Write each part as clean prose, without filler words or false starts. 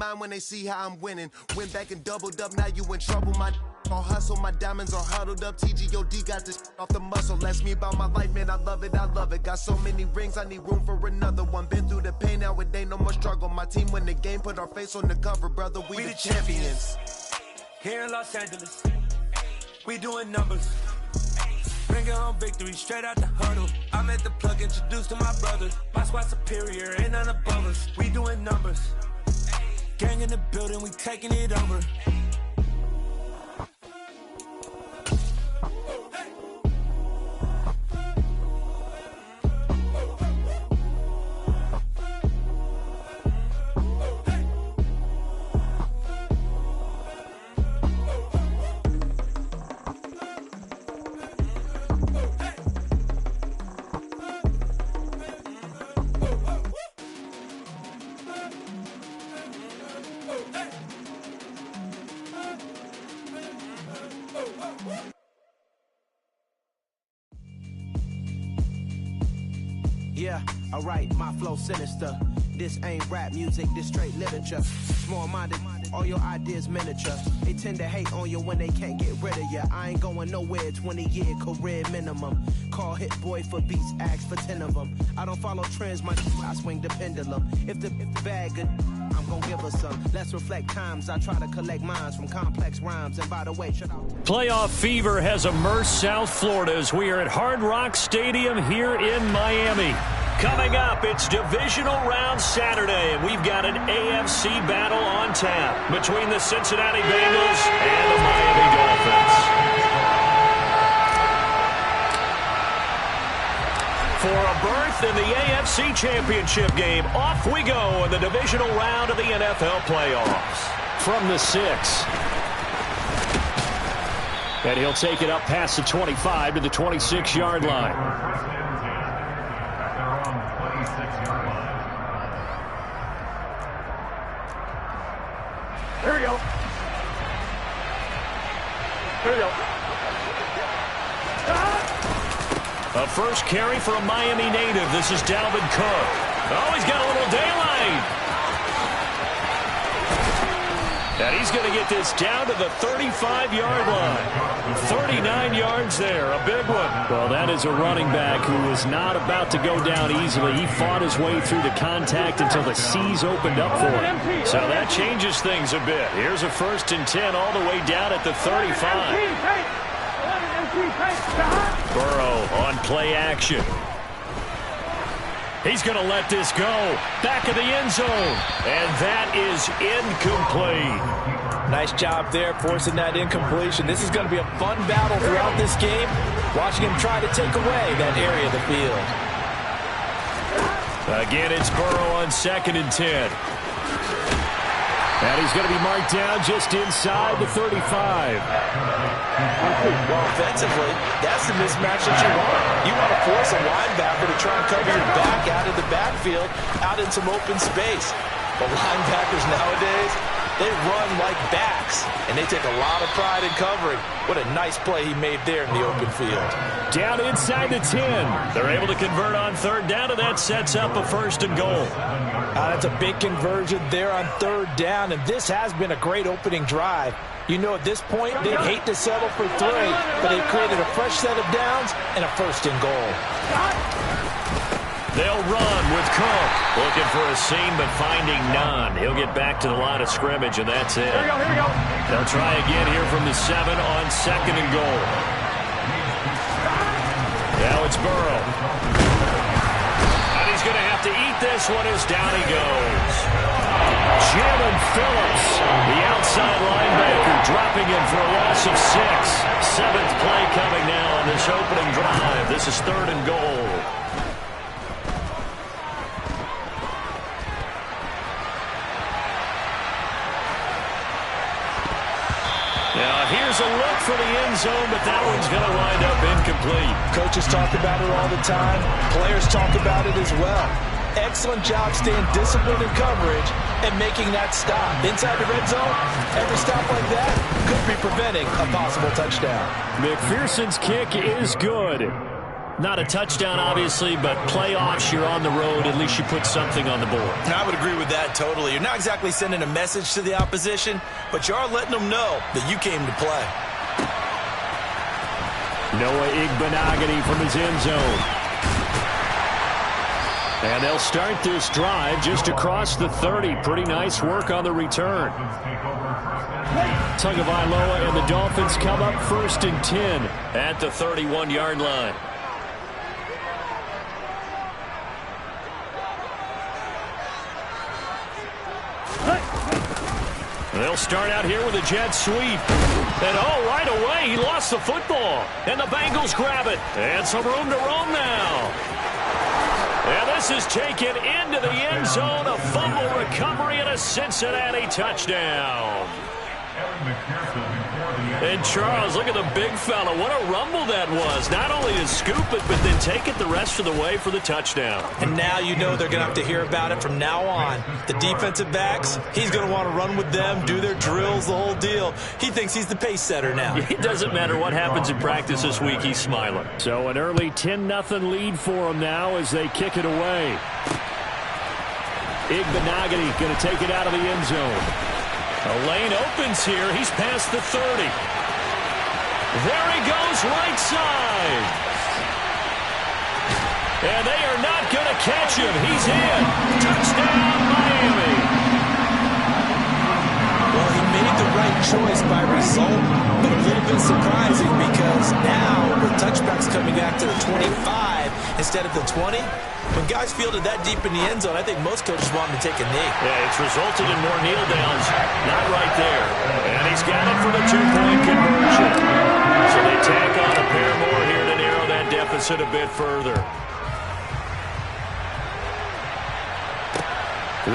mind when they see how I'm winning. Went back and doubled up, now you in trouble. My all hustle, my diamonds are huddled up. TGOD got this off the muscle. Ask me about my life, man, I love it, I love it. Got so many rings, I need room for another one. Been through the pain, now it ain't no more struggle. My team win the game, put our face on the cover, brother, we the champions. Here in Los Angeles, we doing numbers. Bringing home victory straight out the huddle. I'm at the plug, introduced to my brothers. My squad superior, ain't none above us. We doing numbers. Gang in the building, we taking it over. Yeah, alright, my flow sinister. This ain't rap music, this straight literature. Small-minded, all your ideas miniature. They tend to hate on you when they can't get rid of you. I ain't going nowhere, 20-year career minimum. Call Hit Boy for beats, ask for 10 of them. I don't follow trends, I swing the pendulum. If the bag good, I'm gonna give us some. Let's reflect times, I try to collect minds from complex rhymes. And by the way, shout out. Playoff fever has immersed South Florida as we are at Hard Rock Stadium here in Miami. Coming up, it's Divisional Round Saturday, and we've got an AFC battle on tap between the Cincinnati Bengals and the Miami Dolphins. For a berth in the AFC Championship game, off we go in the Divisional Round of the NFL playoffs. From the 6. And he'll take it up past the 25 to the 26-yard line. Here we go. Here we go. A first carry for a Miami native. This is Dalvin Cook. Oh, he's got a little daylight. And he's going to get this down to the 35-yard line. 39 yards there, a big one. Well, that is a running back who is not about to go down easily. He fought his way through the contact until the C's opened up for him. So that changes things a bit. Here's a 1st and 10 all the way down at the 35. Burrow on play action. He's going to let this go. Back of the end zone. And that is incomplete. Nice job there forcing that incompletion. This is going to be a fun battle throughout this game. Watching him try to take away that area of the field. Again, it's Burrow on 2nd and 10. And he's going to be marked down just inside the 35. Well, offensively, that's the mismatch that you want. You want to force a linebacker to try and cover your back out of the backfield, out in some open space. But linebackers nowadays, they run like backs, and they take a lot of pride in covering. What a nice play he made there in the open field. Down inside the 10. They're able to convert on 3rd down, and that sets up a 1st and goal. That's a big conversion there on 3rd down, and this has been a great opening drive. You know, at this point, they'd hate to settle for 3, but they've created a fresh set of downs and a 1st and goal. They'll run with Cook. Looking for a seam, but finding none. He'll get back to the line of scrimmage, and that's it. Here we go, here we go. They'll try again here from the 7 on 2nd and goal. Now it's Burrow. And he's going to have to eat this one as down he goes. Jalen Phillips, the outside linebacker, dropping in for a loss of 6. 7th play coming now on this opening drive. This is 3rd and goal. Now here's a look for the end zone, but that one's going to wind up incomplete. Coaches talk about it all the time. Players talk about it as well. Excellent job staying disciplined in coverage and making that stop. Inside the red zone, every stop like that could be preventing a possible touchdown. McPherson's kick is good. Not a touchdown, obviously, but playoffs, you're on the road. At least you put something on the board. I would agree with that totally. You're not exactly sending a message to the opposition, but you are letting them know that you came to play. Noah Igbenogany from his end zone. And they'll start this drive just across the 30. Pretty nice work on the return. Tagovailoa and the Dolphins come up 1st and 10 at the 31-yard line. They'll start out here with a jet sweep. And, right away, he lost the football. And the Bengals grab it. And some room to roam now. And this is taken into the end zone. A fumble recovery and a Cincinnati touchdown. And Charles, look at the big fella. What a rumble that was. Not only to scoop it, but then take it the rest of the way for the touchdown. And now you know they're going to have to hear about it from now on. The defensive backs, he's going to want to run with them, do their drills, the whole deal. He thinks he's the pace setter now. It doesn't matter what happens in practice this week. He's smiling. So an early 10-0 lead for him now as they kick it away. Igbenogany going to take it out of the end zone. A lane opens here. He's past the 30. There he goes, right side. And they are not going to catch him. He's in. Touchdown, Miami. Well, he made the right choice by result, but a little bit surprising because now with touchbacks coming back to the 25 instead of the 20, when guys fielded that deep in the end zone, I think most coaches want him to take a knee. Yeah, it's resulted in more kneel downs. Not right there. And he's got it for the 2-point conversion. So they tack on a pair more here to narrow that deficit a bit further.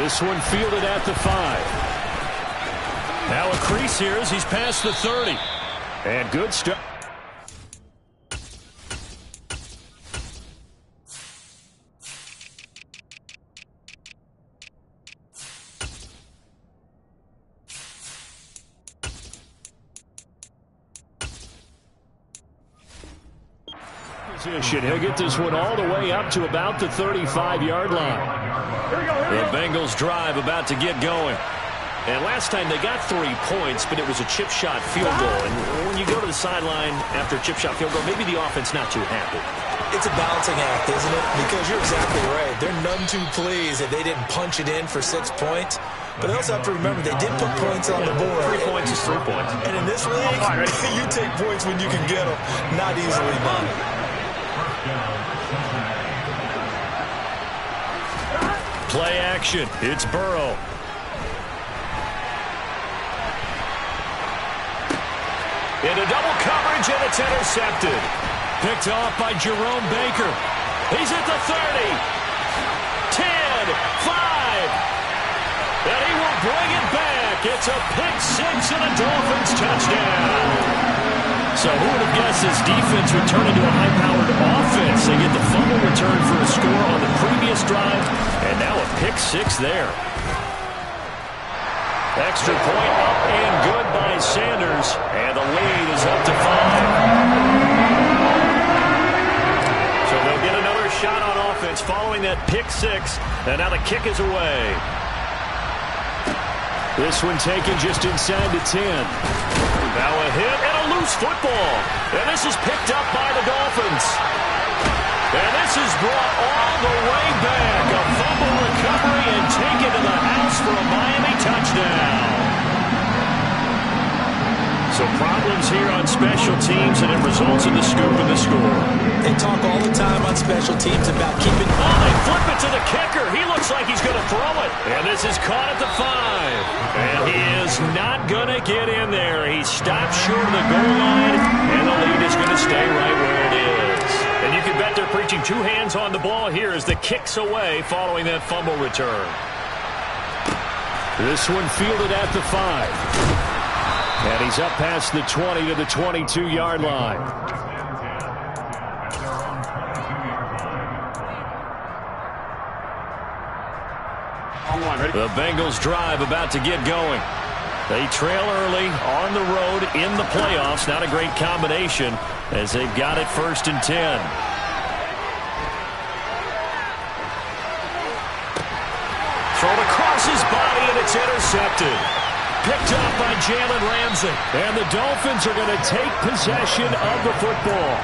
This one fielded at the 5. Now a crease here as he's past the 30. And good stuff. He'll get this one all the way up to about the 35-yard line. The Bengals drive about to get going. And last time they got 3 points, but it was a chip shot field goal. And when you go to the sideline after a chip shot field goal, maybe the offense not too happy. It's a balancing act, isn't it? Because you're exactly right. They're none too pleased that they didn't punch it in for 6 points. But they also have to remember they did put points on the board. 3 points is 3 points. And in this league, you take points when you can get them. Not easily done. Play action. It's Burrow. Into double coverage, and it's intercepted. Picked off by Jerome Baker. He's at the 30. 10, 5. And he will bring it back. It's a pick-6 and a Dolphins touchdown. So who would have guessed this defense would turn into a high-powered offense? They get the fumble return for a score on the previous drive, and now a pick-6 there. Extra point up and good by Sanders, and the lead is up to 5. So they'll get another shot on offense following that pick-6, and now the kick is away. This one taken just inside the 10. Now a hit and a loose football. And this is picked up by the Dolphins. And this is brought all the way back. A fumble recovery and taken to the house for a Miami touchdown. So problems here on special teams, and it results in the scoop and the score. They talk all the time on special teams about keeping... Oh, they flip it to the kicker. He looks like he's going to throw it. And this is caught at the 5. And he is not going to get in there. He stopped short of the goal line, and the lead is going to stay right where it is. And you can bet they're preaching 2 hands on the ball here as the kick's away following that fumble return. This one fielded at the 5. And he's up past the 20 to the 22-yard line. The Bengals drive about to get going. They trail early on the road in the playoffs. Not a great combination as they've got it 1st and 10. It's intercepted. Picked up by Jalen Ramsey. And the Dolphins are going to take possession of the football.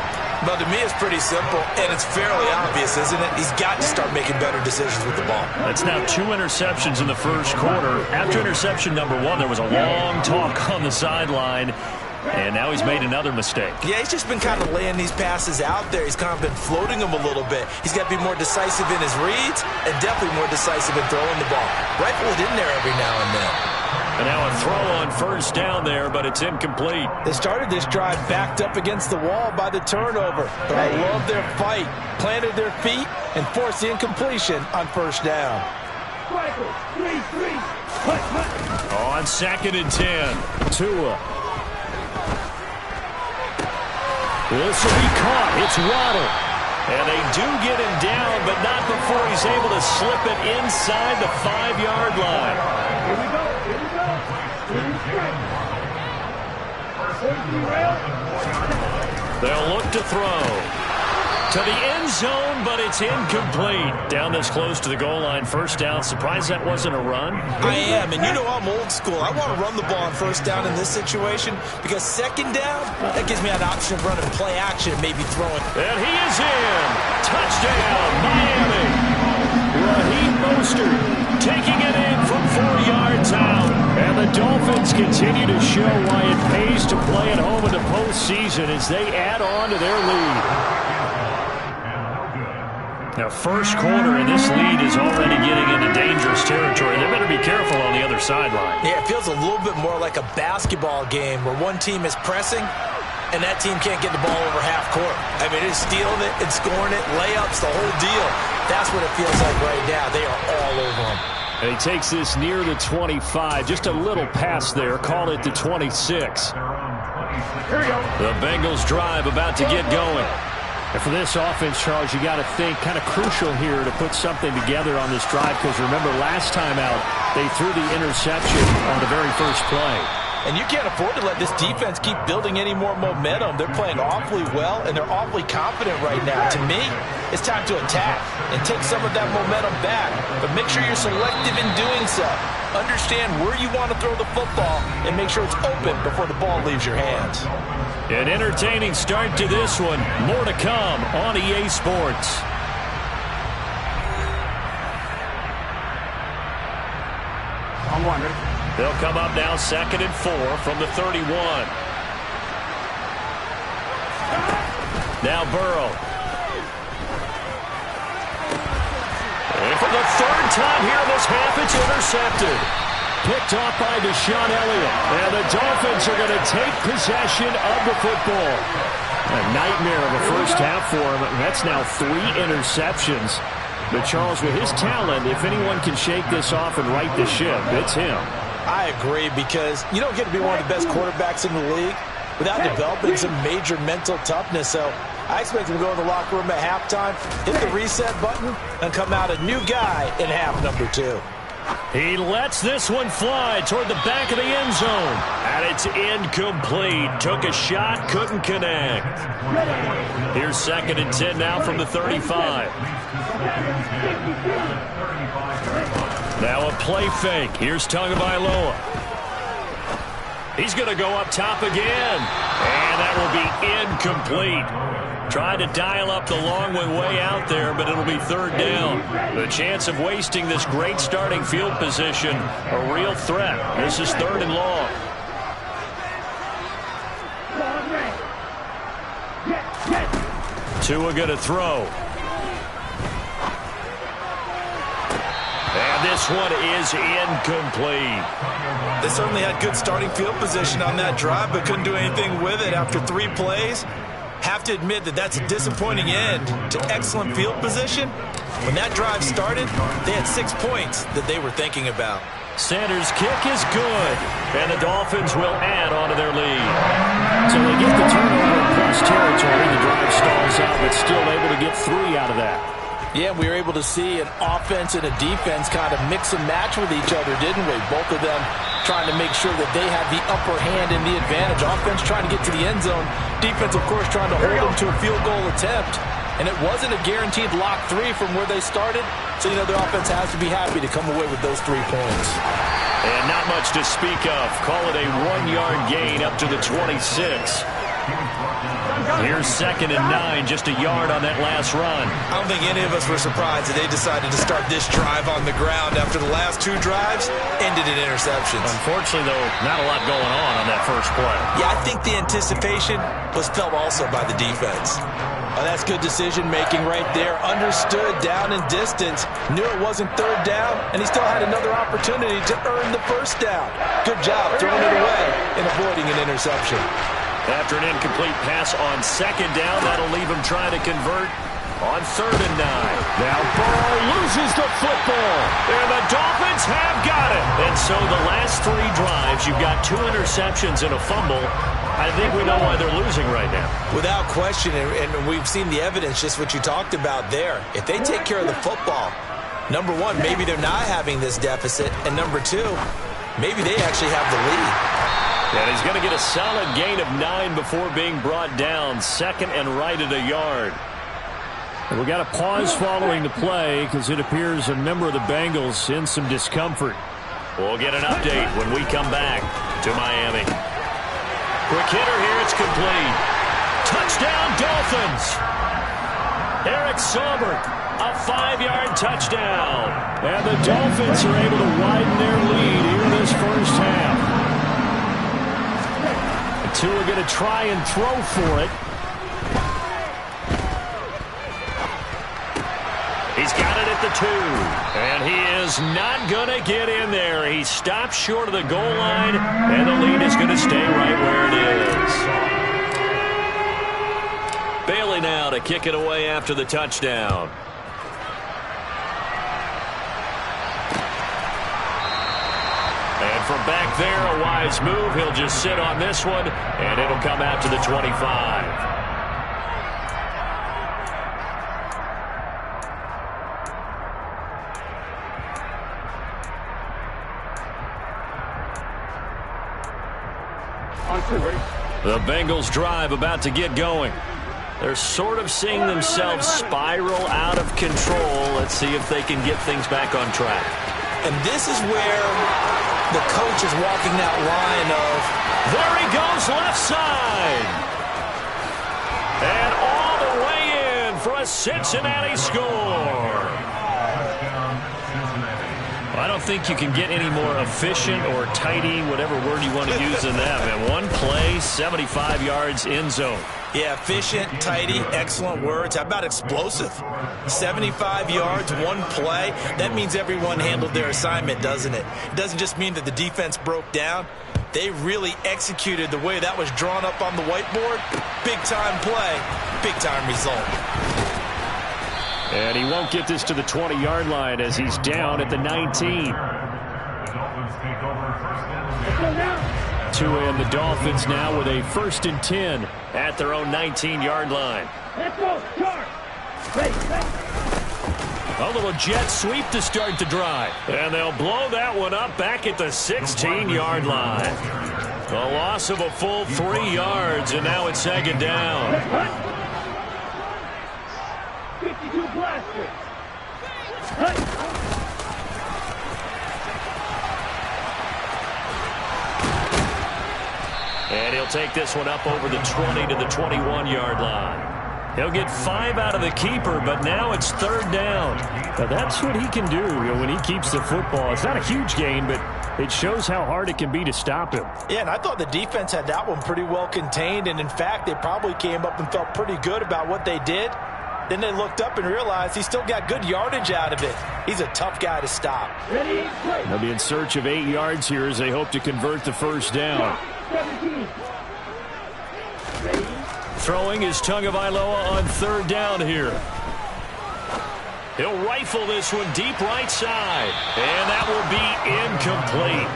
Well, to me, it's pretty simple, and it's fairly obvious, isn't it? He's got to start making better decisions with the ball. That's now 2 interceptions in the first quarter. After interception number 1, there was a long talk on the sideline, and now he's made another mistake. Yeah, he's just been kind of laying these passes out there. He's kind of been floating them a little bit. He's got to be more decisive in his reads and definitely more decisive in throwing the ball. Rifle it in there every now and then. And now a throw on first down there, but it's incomplete. They started this drive backed up against the wall by the turnover. But I love their fight. Planted their feet and forced the incompletion on first down. On 2nd and 10, Tua. This will be caught. It's Waddle. And they do get him down, but not before he's able to slip it inside the 5-yard line. Here we go. They'll look to throw to the end zone, but it's incomplete. Down this close to the goal line, first down. Surprised that wasn't a run? I am, and you know I'm old school. I want to run the ball on first down in this situation because second down, that gives me an option of running play action and maybe throwing. And he is in. Touchdown, Miami. Raheem Mostert taking it in from 4 yards out. And the Dolphins continue to show why it pays to play at home in the postseason as they add on to their lead. Now, first quarter, and this lead is already getting into dangerous territory. They better be careful on the other sideline. Yeah, it feels a little bit more like a basketball game where one team is pressing and that team can't get the ball over half court. I mean, it's stealing it and scoring it, layups, the whole deal. That's what it feels like right now. They are all over them. And he takes this near the 25. Just a little pass there. Call it the 26. The Bengals drive about to get going. And for this offense, Charles, you got to think kind of crucial here to put something together on this drive because remember last time out, they threw the interception on the very first play. And you can't afford to let this defense keep building any more momentum. They're playing awfully well, and they're awfully confident right now. To me, it's time to attack and take some of that momentum back. But make sure you're selective in doing so. Understand where you want to throw the football and make sure it's open before the ball leaves your hands. An entertaining start to this one. More to come on EA Sports. I'm wondering. They'll come up now 2nd and 4 from the 31. Now Burrow. And for the 3rd time here in this half, it's intercepted. Picked off by Deshaun Elliott. And the Dolphins are going to take possession of the football. A nightmare of a first half for him. That's now 3 interceptions. But Charles, with his talent, if anyone can shake this off and right the ship, it's him. I agree because you don't get to be one of the best quarterbacks in the league without developing some major mental toughness. So I expect him to go in the locker room at halftime, hit the reset button, and come out a new guy in half number 2. He lets this one fly toward the back of the end zone. And it's incomplete. Took a shot, couldn't connect. Here's 2nd and 10 now from the 35. Now a play fake. Here's Tagovailoa. He's going to go up top again. And that will be incomplete. Tried to dial up the long way out there, but it'll be 3rd down. The chance of wasting this great starting field position, a real threat. This is 3rd and long. Tua going to throw. And this one is incomplete. They certainly had good starting field position on that drive, but couldn't do anything with it after 3 plays. Have to admit that that's a disappointing end to excellent field position. When that drive started, they had 6 points that they were thinking about. Sanders' kick is good, and the Dolphins will add on to their lead. So they get the turnover in plus territory. The drive stalls out, but still able to get 3 out of that. Yeah, we were able to see an offense and a defense kind of mix and match with each other, didn't we? Both of them trying to make sure that they have the upper hand and the advantage. Offense trying to get to the end zone. Defense, of course, trying to hold them to a field goal attempt. And it wasn't a guaranteed lock 3 from where they started. So, you know, their offense has to be happy to come away with those 3 points. And not much to speak of. Call it a 1-yard gain up to the 26. Here's 2nd and 9, just a yard on that last run. I don't think any of us were surprised that they decided to start this drive on the ground after the last 2 drives ended in interceptions. Unfortunately, though, not a lot going on that first play. Yeah, I think the anticipation was felt also by the defense. That's good decision-making right there. Understood down and distance. Knew it wasn't 3rd down, and he still had another opportunity to earn the 1st down. Good job throwing it away and avoiding an interception. After an incomplete pass on 2nd down, that'll leave him trying to convert on 3rd and 9. Now Burrow loses the football, and the Dolphins have got it. And so the last 3 drives, you've got 2 interceptions and a fumble. I think we know why they're losing right now. Without question, and we've seen the evidence, just what you talked about there. If they take care of the football, number 1, maybe they're not having this deficit, and number 2, maybe they actually have the lead. And he's going to get a solid gain of 9 before being brought down. 2nd and right at a yard. And we got a pause following the play because it appears a member of the Bengals in some discomfort. We'll get an update when we come back to Miami. Quick hitter here, it's complete. Touchdown, Dolphins. Eric Saubert, a 5-yard touchdown. And the Dolphins are able to widen their lead here in this first half. The 2 are going to try and throw for it. He's got it at the 2. And he is not going to get in there. He stopped short of the goal line, and the lead is going to stay right where it is. Bailey now to kick it away after the touchdown. And from back there, a wise move. He'll just sit on this one, and it'll come out to the 25. The Bengals drive about to get going. They're sort of seeing themselves spiral out of control. Let's see if they can get things back on track. And this is where the coach is walking that line of, there he goes left side. And all the way in for a Cincinnati score. I don't think you can get any more efficient or tidy, whatever word you want to use in that, man. One play, 75 yards in zone. Yeah, efficient, tidy, excellent words. How about explosive? 75 yards, one play. That means everyone handled their assignment, doesn't it? It doesn't just mean that the defense broke down. They really executed the way that was drawn up on the whiteboard. Big-time play, big-time result. And he won't get this to the 20-yard line as he's down at the 19. Tua and the Dolphins now with a 1st and 10 at their own 19-yard line. Let's go, charge. A little jet sweep to start the drive. And they'll blow that one up back at the 16-yard line. A loss of a full 3 yards, and now it's 2nd down. 52 blasters. And he'll take this one up over the 20 to the 21-yard line. He'll get 5 out of the keeper, but now it's 3rd down. Now that's what he can do, when he keeps the football. It's not a huge gain, but it shows how hard it can be to stop him. Yeah, and I thought the defense had that one pretty well contained, and in fact, they probably came up and felt pretty good about what they did. Then they looked up and realized he still got good yardage out of it. He's a tough guy to stop. They'll be in search of 8 yards here as they hope to convert the 1st down. 17. Throwing is Tagovailoa on 3rd down here. He'll rifle this one deep right side. And that will be incomplete.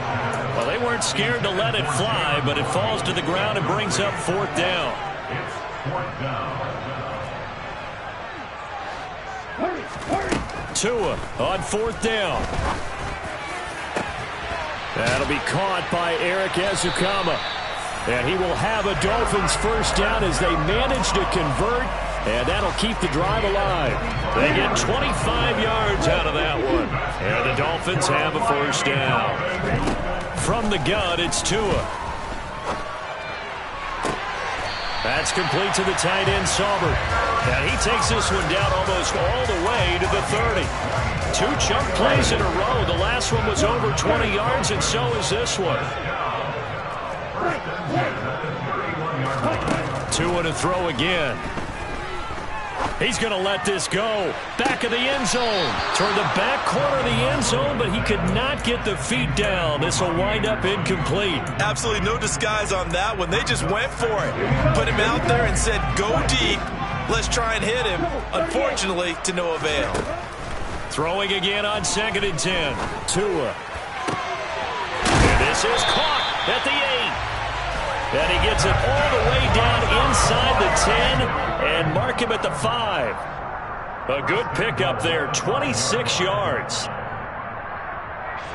Well, they weren't scared to let it fly, but it falls to the ground and brings up 4th down. It's 4th down. Hurry, hurry. Tua on 4th down. That'll be caught by Eric Ezukama. And he will have a Dolphins 1st down as they manage to convert. And that'll keep the drive alive. They get 25 yards out of that one. And the Dolphins have a first down. From the gun, it's Tua. That's complete to the tight end, Sauber. And he takes this one down almost all the way to the 30. 2 chunk plays in a row. The last one was over 20 yards, and so is this one. Tua to throw again. He's going to let this go. Back of the end zone. Toward the back corner of the end zone, but he could not get the feet down. This will wind up incomplete. Absolutely no disguise on that one. They just went for it. Put him out there and said, go deep. Let's try and hit him. Unfortunately, to no avail. Throwing again on 2nd and 10. Tua. And this is caught at the 8. And he gets it all the way down inside the 10 and mark him at the 5. A good pickup there, 26 yards.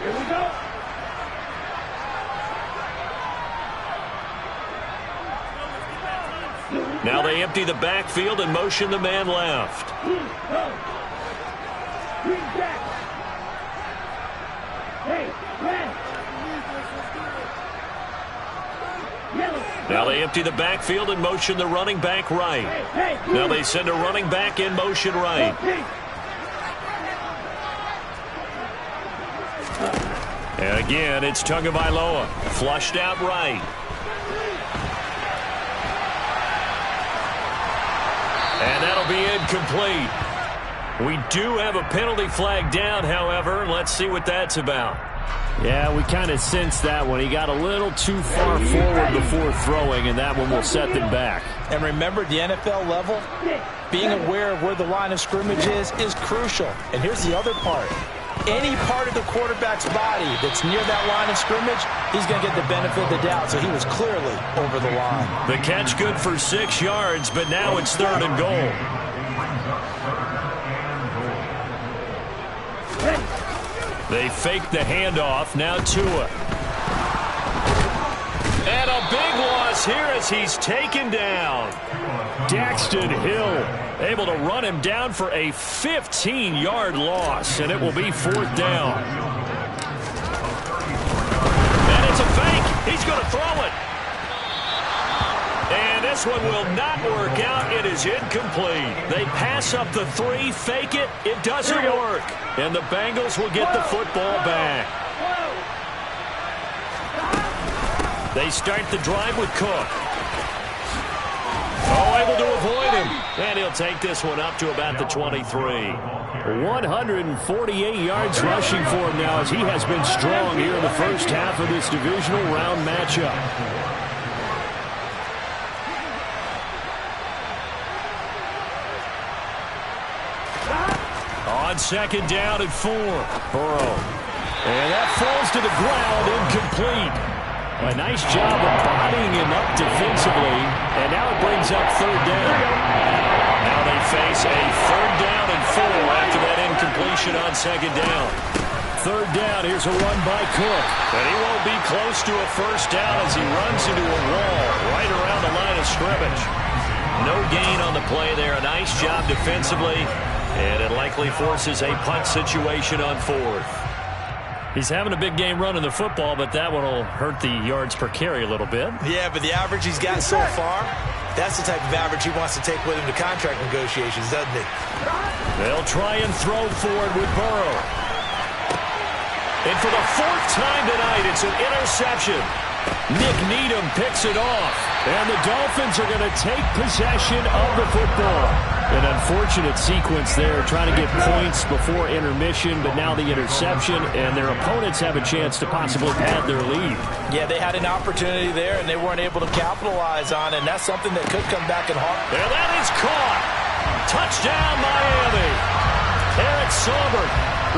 Here we go. Now they empty the backfield and motion the man left. Now they empty the backfield and motion the running back right. Now they send a running back in motion right. And again, it's Tagovailoa. Flushed out right. And that'll be incomplete. We do have a penalty flag down, however. Let's see what that's about. Yeah, we kind of sensed that one. He got a little too far forward before throwing, and that one will set them back. And remember, the NFL level, being aware of where the line of scrimmage is crucial. And here's the other part. Any part of the quarterback's body that's near that line of scrimmage, he's going to get the benefit of the doubt. So he was clearly over the line. The catch good for 6 yards, but now it's 3rd and goal. They fake the handoff. Now Tua. And a big loss here as he's taken down. Daxton Hill able to run him down for a 15-yard loss, and it will be 4th down. And it's a fake. He's going to throw it. And this one will not work out. It is incomplete. They pass up the 3, fake it. It doesn't work. And the Bengals will get the football back. They start the drive with Cook. Oh, able to avoid him. And he'll take this one up to about the 23. 148 yards rushing for him now as he has been strong here in the first half of this divisional round matchup. On 2nd down and 4. Burrow. And that falls to the ground, incomplete. A nice job of bodying him up defensively. And now it brings up 3rd down. Now they face a 3rd down and 4 after that incompletion on 2nd down. 3rd down, here's a run by Cook. And he won't be close to a first down as he runs into a wall right around the line of scrimmage. No gain on the play there. A nice job defensively. And it likely forces a punt situation on 4th. He's having a big game running the football, but that one will hurt the yards per carry a little bit. Yeah, but the average he's got so far, that's the type of average he wants to take with him to contract negotiations, doesn't he? They'll try and throw forward with Burrow. And for the 4th time tonight, it's an interception. Nick Needham picks it off. And the Dolphins are going to take possession of the football. An unfortunate sequence there, trying to get points before intermission, but now the interception, and their opponents have a chance to possibly pad their lead. Yeah, they had an opportunity there, and they weren't able to capitalize on it, and that's something that could come back and haunt. And that is caught. Touchdown, Miami. Eric Sauber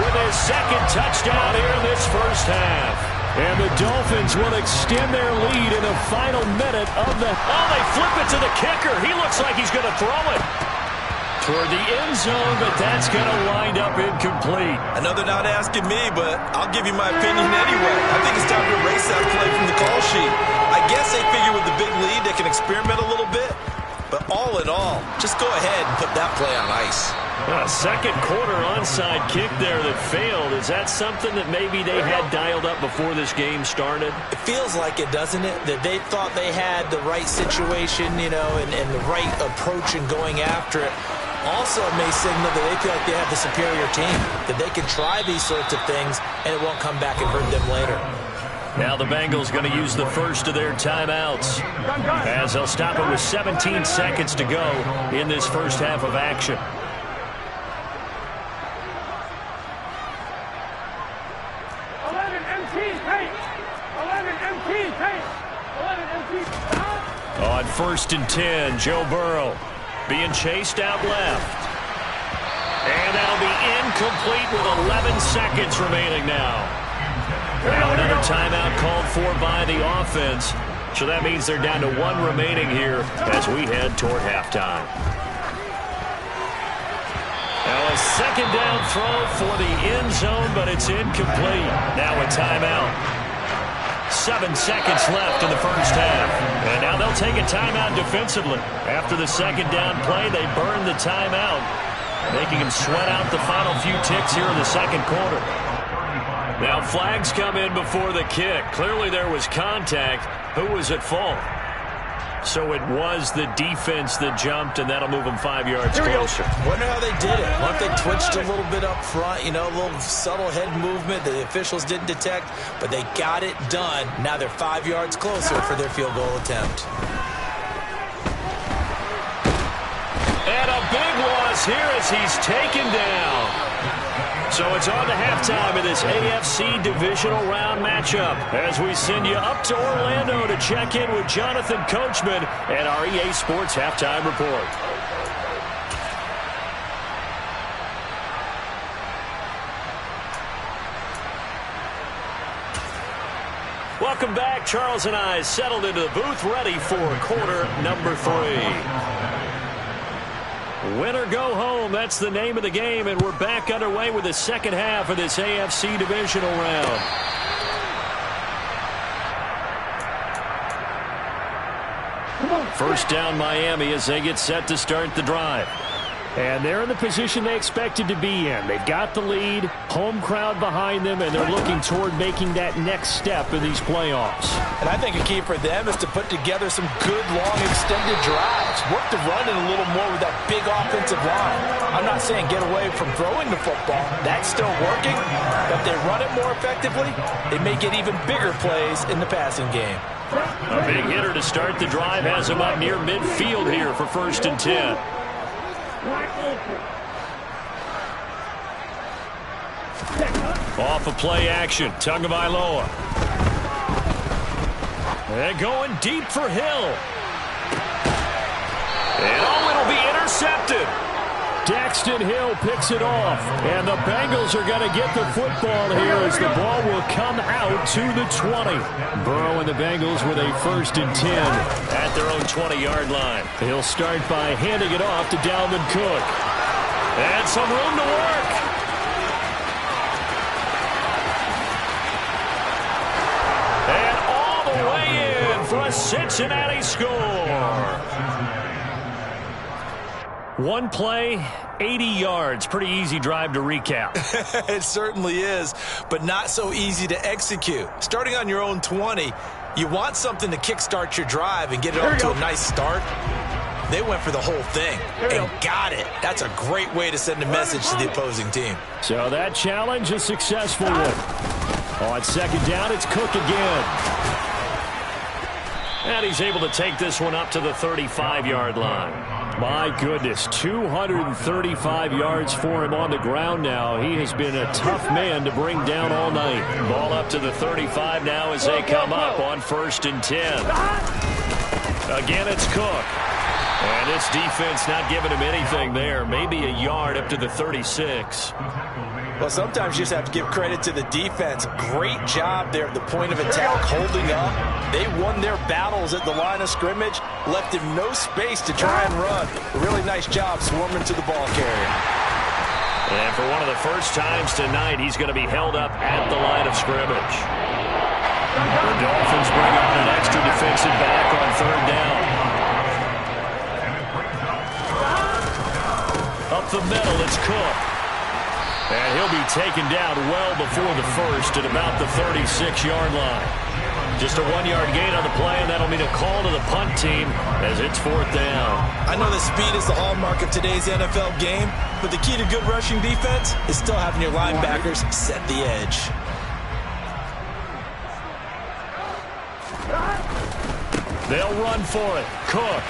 with his 2nd touchdown here in this first half. And the Dolphins will extend their lead in the final minute of the... Oh, they flip it to the kicker. He looks like he's going to throw it toward the end zone, but that's going to wind up incomplete. I know they're not asking me, but I'll give you my opinion anyway. I think it's time to erase that play from the call sheet. I guess they figure with the big lead they can experiment a little bit, but all in at all. Just go ahead and put that play on ice. A second quarter onside kick there that failed. Is that something that maybe they had dialed up before this game started? It feels like it, doesn't it? That they thought they had the right situation, and the right approach in going after it. Also, it may signal that they feel like they have the superior team, that they can try these sorts of things, and it won't come back and hurt them later. Now the Bengals going to use the first of their timeouts, as they'll stop it with 17 seconds to go in this first half of action. 11 MT paint. 11 MT paint. 11 MT. On 1st and 10, Joe Burrow being chased out left. And that'll be incomplete with 11 seconds remaining now. Now another timeout called for by the offense. So that means they're down to 1 remaining here as we head toward halftime. Now a second down throw for the end zone, but it's incomplete. Now a timeout. 7 seconds left in the first half. And now they'll take a timeout defensively. After the second down play, they burn the timeout, making them sweat out the final few ticks here in the second quarter. Now flags come in before the kick. Clearly there was contact. Who was at fault? So it was the defense that jumped, and that'll move them 5 yards closer. Wonder how they did it. What if they twitched a little bit up front, a little subtle head movement the officials didn't detect, but they got it done. Now they're 5 yards closer for their field goal attempt. And a big loss here as he's taken down. So it's on to halftime of this AFC divisional round matchup as we send you up to Orlando to check in with Jonathan Coachman and our EA Sports Halftime Report. Welcome back. Charles and I settled into the booth ready for quarter number 3. Win or go home, that's the name of the game, and we're back underway with the second half of this AFC divisional round. First down Miami as they get set to start the drive. And they're in the position they expected to be in. They've got the lead, home crowd behind them, and they're looking toward making that next step in these playoffs. And I think a key for them is to put together some good, long, extended drives. Work the run in a little more with that big offensive line. I'm not saying get away from throwing the football. That's still working. But if they run it more effectively, they may get even bigger plays in the passing game. A big hitter to start the drive has him up near midfield here for 1st and 10. Off of play action, Tagovailoa. And going deep for Hill. And it'll be intercepted. Daxton Hill picks it off. And the Bengals are going to get the football here as the ball will come out to the 20. Burrow and the Bengals with a 1st and 10 at their own 20-yard line. He'll start by handing it off to Dalvin Cook. And some room to work. And all the way in for a Cincinnati score. One play, 80 yards. Pretty easy drive to recap. It certainly is, but not so easy to execute. Starting on your own 20, you want something to kickstart your drive and get it off to a nice start. They went for the whole thing and got it. That's a great way to send a message to the opposing team. So that challenge, a successful one. On 2nd down, it's Cook again. And he's able to take this one up to the 35-yard line. My goodness, 235 yards for him on the ground now. He has been a tough man to bring down all night. Ball up to the 35 now as they come up on 1st and 10. Again, it's Cook. And this defense not giving him anything there. Maybe a yard up to the 36. Well, sometimes you just have to give credit to the defense. Great job there at the point of attack, holding up. They won their battles at the line of scrimmage, left him no space to try and run. A really nice job swarming to the ball carrier. And for one of the first times tonight, he's going to be held up at the line of scrimmage. The Dolphins bring on an extra defensive back on 3rd down. the middle. It's Cook. And he'll be taken down well before the first at about the 36-yard line. Just a 1-yard gain on the play, and that'll mean a call to the punt team as it's 4th down. I know that speed is the hallmark of today's NFL game, but the key to good rushing defense is still having your linebackers set the edge. They'll run for it. Cook.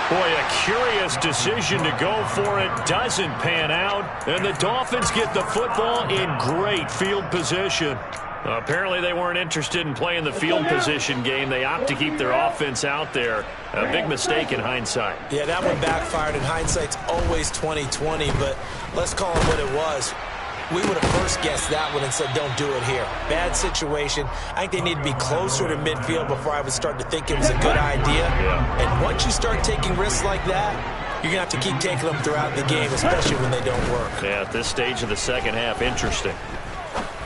Boy, a curious decision to go for it. Doesn't pan out. And the Dolphins get the football in great field position. Apparently they weren't interested in playing the field position game. They opt to keep their offense out there. A big mistake in hindsight. Yeah, that one backfired. In hindsight's always 20/20, but let's call it what it was. We would have first guessed that one and said, don't do it here. Bad situation. I think they need to be closer to midfield before I would start to think it was a good idea. Yeah. And once you start taking risks like that, you're going to have to keep taking them throughout the game, especially when they don't work. Yeah, at this stage of the second half, interesting.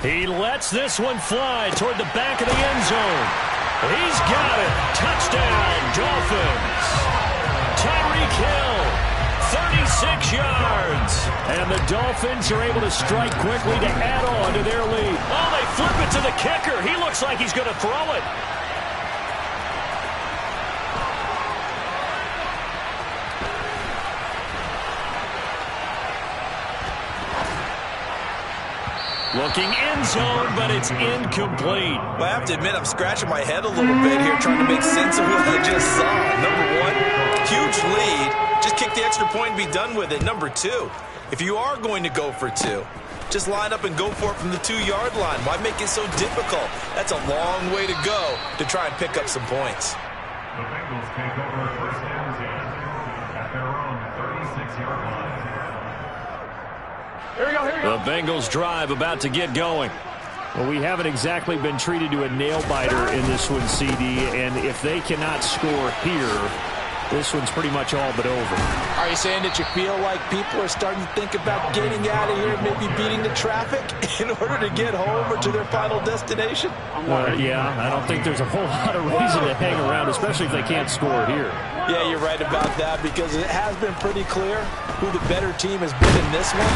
He lets this one fly toward the back of the end zone. He's got it. Touchdown, Dolphins. Tyreek Hill, 36 yards. And the Dolphins are able to strike quickly to add on to their lead. Oh, they flip it to the kicker. He looks like he's going to throw it. Looking end zone, but it's incomplete. Well, I have to admit, I'm scratching my head a little bit here trying to make sense of what I just saw. Number one, huge lead. Just kick the extra point and be done with it. Number two, if you are going to go for two, just line up and go for it from the 2-yard line. Why make it so difficult? That's a long way to go to try and pick up some points. The Bengals take over first down at their own 36-yard line. The Bengals drive about to get going. Well, we haven't exactly been treated to a nail-biter in this one, CD, and if they cannot score here, this one's pretty much all but over. Are you saying that you feel like people are starting to think about getting out of here, maybe beating the traffic in order to get home or to their final destination? Yeah, I don't think there's a whole lot of reason to hang around, especially if they can't score here. Yeah, you're right about that because it has been pretty clear who the better team has been in this one.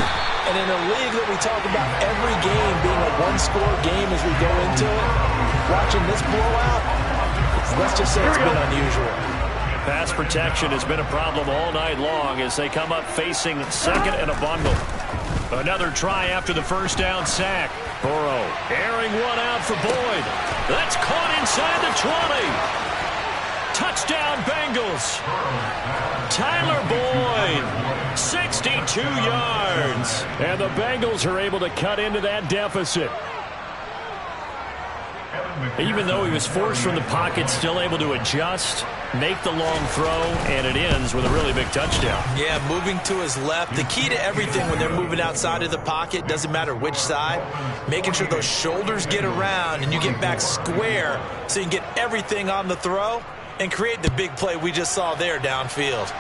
And in a league that we talk about every game being a one-score game as we go into it, watching this blowout, let's just say it's been unusual. Pass protection has been a problem all night long as they come up facing second and a bundle. Another try after the first down sack. Burrow airing one out for Boyd. That's caught inside the 20. Touchdown, Bengals. Tyler Boyd, 62 yards. And the Bengals are able to cut into that deficit. Even though he was forced from the pocket, still able to adjust, make the long throw, and it ends with a really big touchdown. Yeah, moving to his left. The key to everything when they're moving outside of the pocket, doesn't matter which side, making sure those shoulders get around and you get back square so you can get everything on the throw and create the big play we just saw there downfield.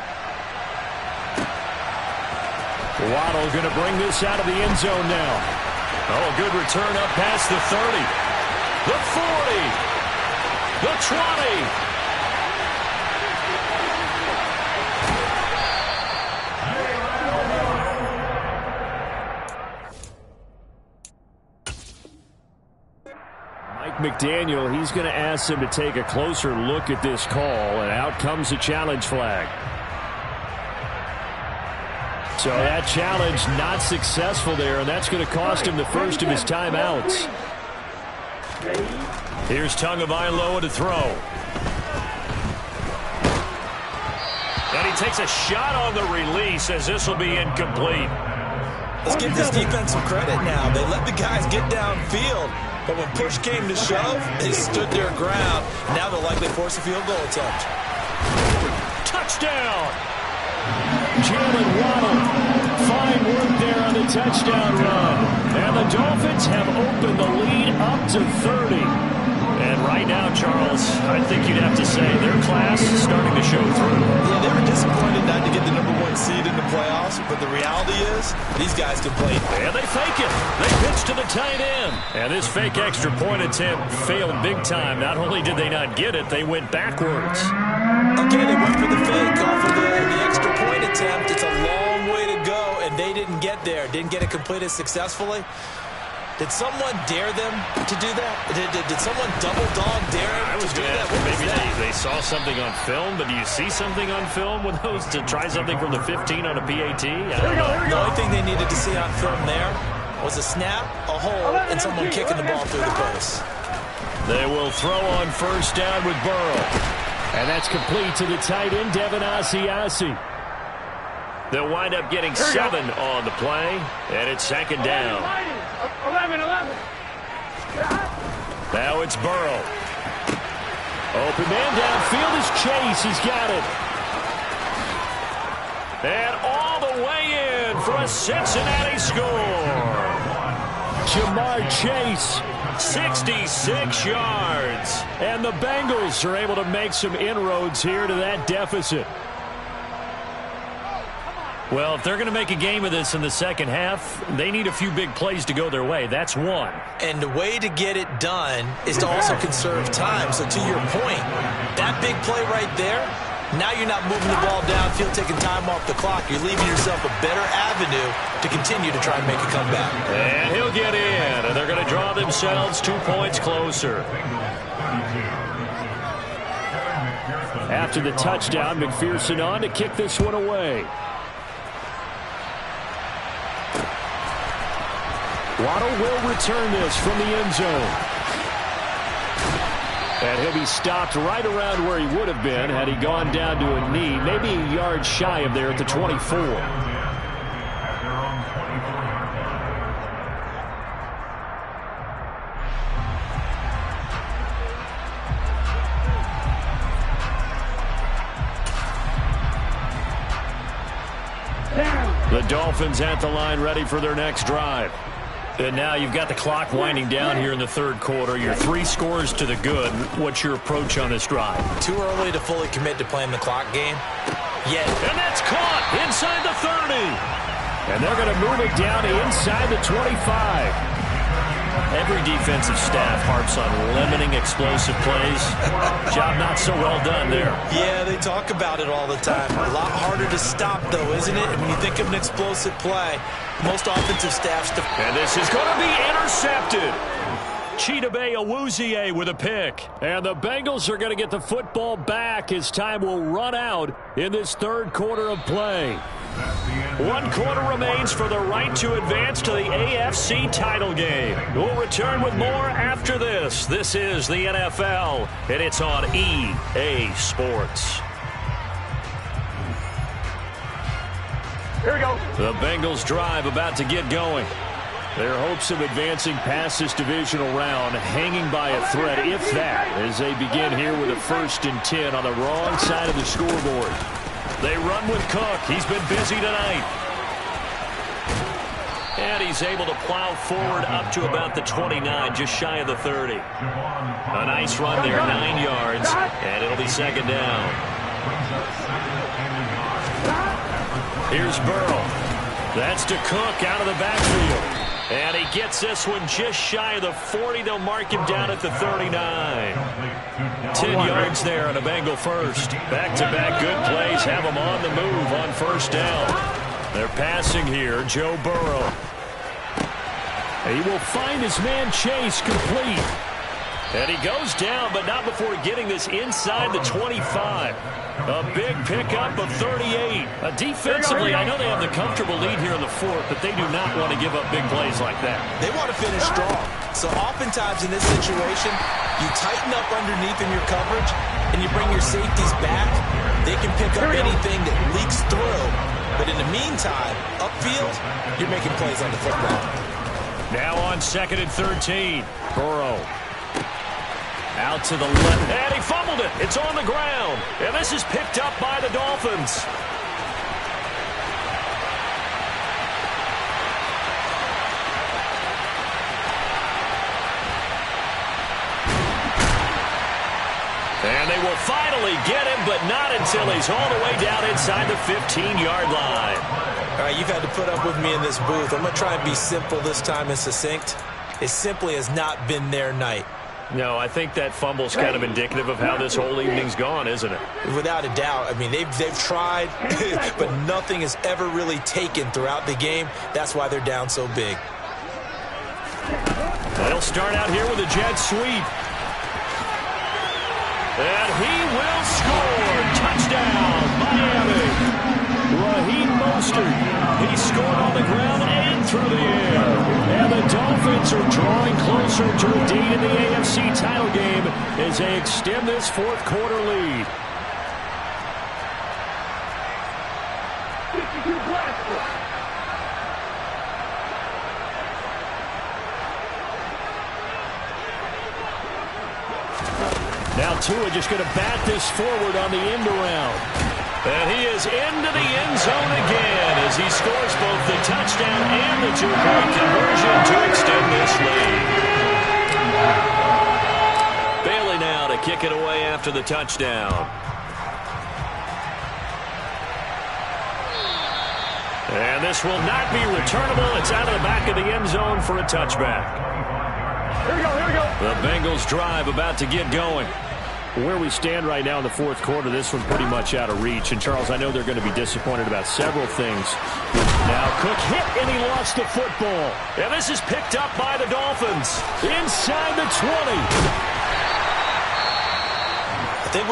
Waddle going to bring this out of the end zone now. Oh, a good return up past the 30. The 40. The 20. Mike McDaniel, he's going to ask them to take a closer look at this call, and out comes the challenge flag. So that challenge not successful there, and that's going to cost him the first of his timeouts. Here's Tagovailoa to throw. And he takes a shot on the release as this will be incomplete. Let's give this defense some credit now. They let the guys get downfield, but when push came to shove, they stood their ground. Now they'll likely force a field goal attempt. Touchdown! Jalen Waddle. Fine work there on the touchdown run. And the Dolphins have opened the lead up to 30. And right now, Charles, I think you'd have to say their class is starting to show through. Yeah, they were disappointed not to get the #1 seed in the playoffs, but the reality is these guys can play. And they fake it. They pitch to the tight end. And this fake extra point attempt failed big time. Not only did they not get it, they went backwards. Okay, they went for the fake off of the extra attempt. It's a long way to go, and they didn't get there. Didn't get it completed successfully. Did someone dare them to do that? Did someone double dog dare them to do that? Maybe they saw something on film, but do you see something on film with those to try something from the 15 on a PAT? I don't know. The only thing they needed to see on film there was a snap, a hole, and someone kicking the ball through the post. They will throw on first down with Burrow. And that's complete to the tight end, Devin Asiasi. They'll wind up getting 7 on the play, and it's second down. 11. Now it's Burrow. Open man downfield is Chase. He's got it. And all the way in for a Cincinnati score. Jamar Chase, 66 yards. And the Bengals are able to make some inroads here to that deficit. Well, if they're going to make a game of this in the second half, they need a few big plays to go their way. That's one. And the way to get it done is to also conserve time. So to your point, that big play right there, now you're not moving the ball downfield, taking time off the clock. You're leaving yourself a better avenue to continue to try and make a comeback. And he'll get in, and they're going to draw themselves 2 points closer. After the touchdown, McPherson on to kick this one away. Waddle will return this from the end zone. And he'll be stopped right around where he would have been had he gone down to a knee, maybe a yard shy of there at the 24. The Dolphins at the line ready for their next drive. And now you've got the clock winding down here in the third quarter. You're 3 scores to the good. What's your approach on this drive? Too early to fully commit to playing the clock game. Yet. And that's caught inside the 30. And they're going to move it down to inside the 25. Every defensive staff harps on limiting explosive plays. Job not so well done there. Yeah, they talk about it all the time. A lot harder to stop, though, isn't it? When you think of an explosive play, most offensive staffs... And this is going to be intercepted. Chidobe Awuzie with a pick. And the Bengals are going to get the football back as time will run out in this third quarter of play. 1 quarter remains for the right to advance to the AFC title game. We'll return with more after this. This is the NFL, and it's on EA Sports. Here we go. The Bengals drive about to get going. Their hopes of advancing past this divisional round hanging by a thread, if that, as they begin here with a 1st and 10 on the wrong side of the scoreboard. They run with Cook. He's been busy tonight. And he's able to plow forward up to about the 29, just shy of the 30. A nice run there, 9 yards, and it'll be second down. Here's Burrow. That's to Cook out of the backfield. And he gets this one just shy of the 40. They'll mark him down at the 39. 10 yards there on a Bengal first. Back-to-back good plays have him on the move on first down. They're passing here. Joe Burrow. He will find his man Chase complete. And he goes down, but not before getting this inside the 25. A big pickup of 38. Defensively, I know they have the comfortable lead here in the 4th, but they do not want to give up big plays like that. They want to finish strong. So oftentimes in this situation, you tighten up underneath in your coverage, and you bring your safeties back. They can pick up anything that leaks through. But in the meantime, upfield, you're making plays on the football. Now on 2nd and 13. Burrow. Out to the left, and he fumbled it. It's on the ground, and this is picked up by the Dolphins. And they will finally get him, but not until he's all the way down inside the 15-yard line. All right, you've had to put up with me in this booth. I'm going to try and be simple this time and succinct. It simply has not been their night. No, I think that fumble's kind of indicative of how this whole evening's gone, isn't it? Without a doubt. I mean, they've tried, but nothing has ever really taken throughout the game. That's why they're down so big. They'll start out here with a jet sweep. And he will score. Touchdown, Miami. Raheem Mostert. He scored on the ground and through the air. And the Dolphins are drawing closer to a date in the AFC title game as they extend this fourth quarter lead. Now Tua just going to bat this forward on the end around. And he is into the end zone again as he scores both the touchdown and the two-point conversion to extend this lead. Bailey now to kick it away after the touchdown. And this will not be returnable. It's out of the back of the end zone for a touchback. Here we go, here we go. The Bengals drive about to get going. Where we stand right now in the fourth quarter, this one's pretty much out of reach. And, Charles, I know they're going to be disappointed about several things. Now Cook hit, and he lost the football. And this is picked up by the Dolphins inside the 20. I think